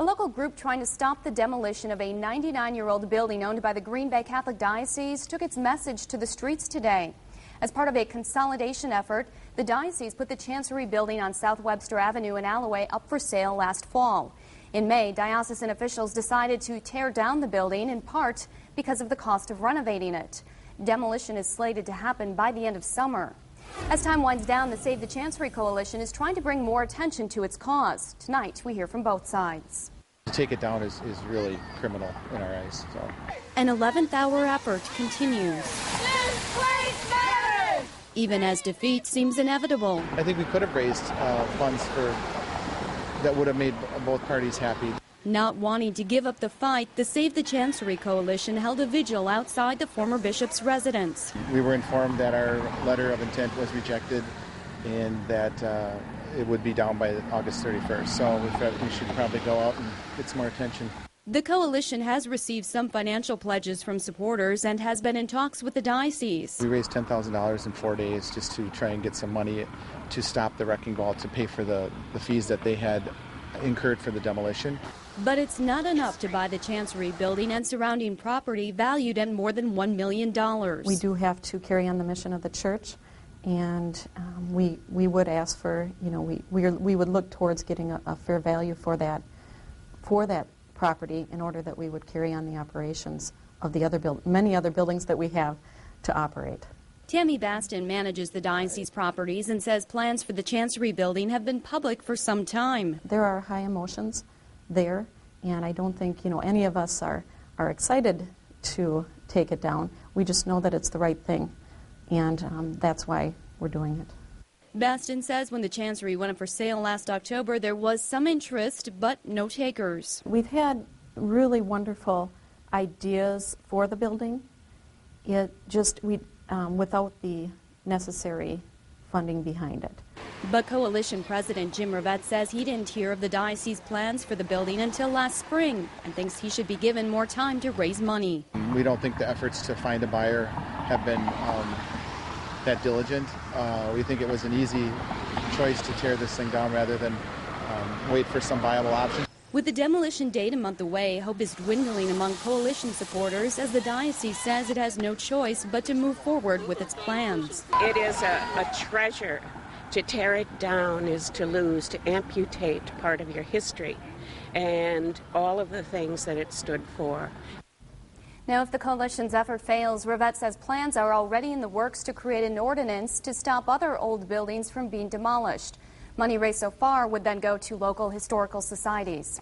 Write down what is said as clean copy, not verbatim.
A local group trying to stop the demolition of a 99-year-old building owned by the Green Bay Catholic Diocese took its message to the streets today. As part of a consolidation effort, the diocese put the Chancery building on South Webster Avenue in Alloway up for sale last fall. In May, diocesan officials decided to tear down the building in part because of the cost of renovating it. Demolition is slated to happen by the end of summer. As time winds down, the Save the Chancery Coalition is trying to bring more attention to its cause. Tonight, we hear from both sides. To take it down is really criminal in our eyes. So. An 11th hour effort continues. This place matters! Even as defeat seems inevitable. I think we could have raised funds that would have made both parties happy. Not wanting to give up the fight, the Save the Chancery Coalition held a vigil outside the former bishop's residence. We were informed that our letter of intent was rejected and that it would be down by August 31st. So we thought we should probably go out and get some more attention. The coalition has received some financial pledges from supporters and has been in talks with the diocese. We raised $10,000 in 4 days just to try and get some money to stop the wrecking ball, to pay for the fees that they had incurred for the demolition. But it's not enough to buy the Chancery building and surrounding property valued at more than $1 million. We do have to carry on the mission of the church, and we would ask for, we would look towards getting a fair value for that property in order that we would carry on the operations of the many other buildings that we have to operate. Tammy Baston manages the diocese properties and says plans for the Chancery building have been public for some time. There are high emotions there, and I don't think any of us are excited to take it down. We just know that it's the right thing, and that's why we're doing it. Baston says when the Chancery went up for sale last October, there was some interest, but no takers. We've had really wonderful ideas for the building. Without the necessary funding behind it. But Coalition President Jim Rivette says he didn't hear of the diocese plans for the building until last spring and thinks he should be given more time to raise money. We don't think the efforts to find a buyer have been that diligent. We think it was an easy choice to tear this thing down rather than wait for some viable option. With the demolition date a month away, hope is dwindling among coalition supporters as the diocese says it has no choice but to move forward with its plans. It is a treasure. To tear it down is to lose, to amputate part of your history and all of the things that it stood for. Now, if the coalition's effort fails, Rivette says plans are already in the works to create an ordinance to stop other old buildings from being demolished. Money raised so far would then go to local historical societies.